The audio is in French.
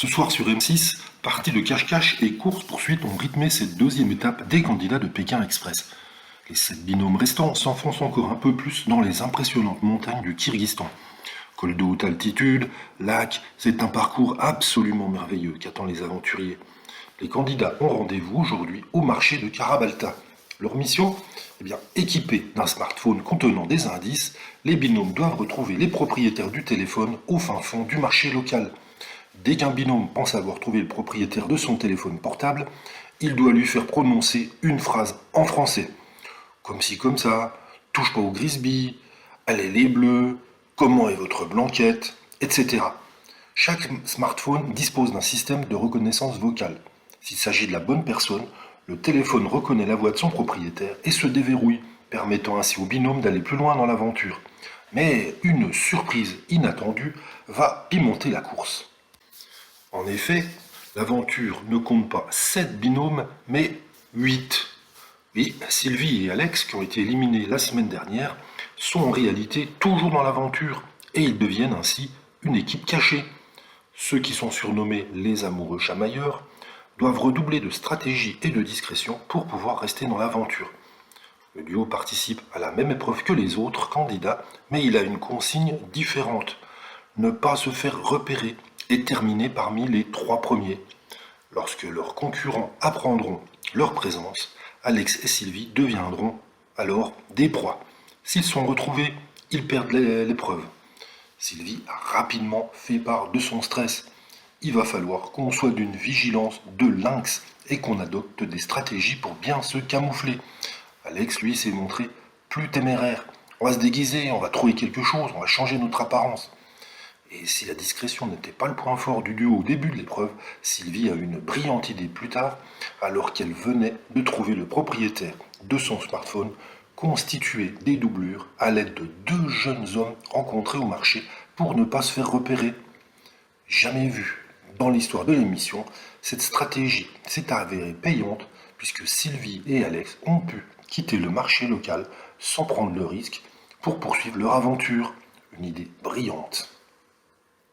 Ce soir sur M6, partie de cache-cache et course-poursuite ont rythmé cette deuxième étape des candidats de Pékin Express. Les 7 binômes restants s'enfoncent encore un peu plus dans les impressionnantes montagnes du Kyrgyzstan. Col de haute altitude, lac, c'est un parcours absolument merveilleux qu'attend les aventuriers. Les candidats ont rendez-vous aujourd'hui au marché de Karabalta. Leur mission, équipés d'un smartphone contenant des indices, les binômes doivent retrouver les propriétaires du téléphone au fin fond du marché local. Dès qu'un binôme pense avoir trouvé le propriétaire de son téléphone portable, il doit lui faire prononcer une phrase en français. Comme ci, comme ça, touche pas au Grisby, allez les bleus, comment est votre blanquette, etc. Chaque smartphone dispose d'un système de reconnaissance vocale. S'il s'agit de la bonne personne, le téléphone reconnaît la voix de son propriétaire et se déverrouille, permettant ainsi au binôme d'aller plus loin dans l'aventure. Mais une surprise inattendue va pimenter la course. En effet, l'aventure ne compte pas 7 binômes, mais 8. Oui, Sylvie et Alex, qui ont été éliminés la semaine dernière, sont en réalité toujours dans l'aventure, et ils deviennent ainsi une équipe cachée. Ceux qui sont surnommés les amoureux chamailleurs doivent redoubler de stratégie et de discrétion pour pouvoir rester dans l'aventure. Le duo participe à la même épreuve que les autres candidats, mais il a une consigne différente. Ne pas se faire repérer et terminer parmi les 3 premiers. Lorsque leurs concurrents apprendront leur présence, Alex et Sylvie deviendront alors des proies. S'ils sont retrouvés, ils perdent l'épreuve. Sylvie a rapidement fait part de son stress. Il va falloir qu'on soit d'une vigilance de lynx et qu'on adopte des stratégies pour bien se camoufler. Alex, lui, s'est montré plus téméraire. On va se déguiser, on va trouver quelque chose, on va changer notre apparence. Et si la discrétion n'était pas le point fort du duo au début de l'épreuve, Sylvie a eu une brillante idée plus tard, alors qu'elle venait de trouver le propriétaire de son smartphone constitué des doublures à l'aide de 2 jeunes hommes rencontrés au marché pour ne pas se faire repérer. Jamais vu dans l'histoire de l'émission, cette stratégie s'est avérée payante puisque Sylvie et Alex ont pu quitter le marché local sans prendre le risque pour poursuivre leur aventure. Une idée brillante.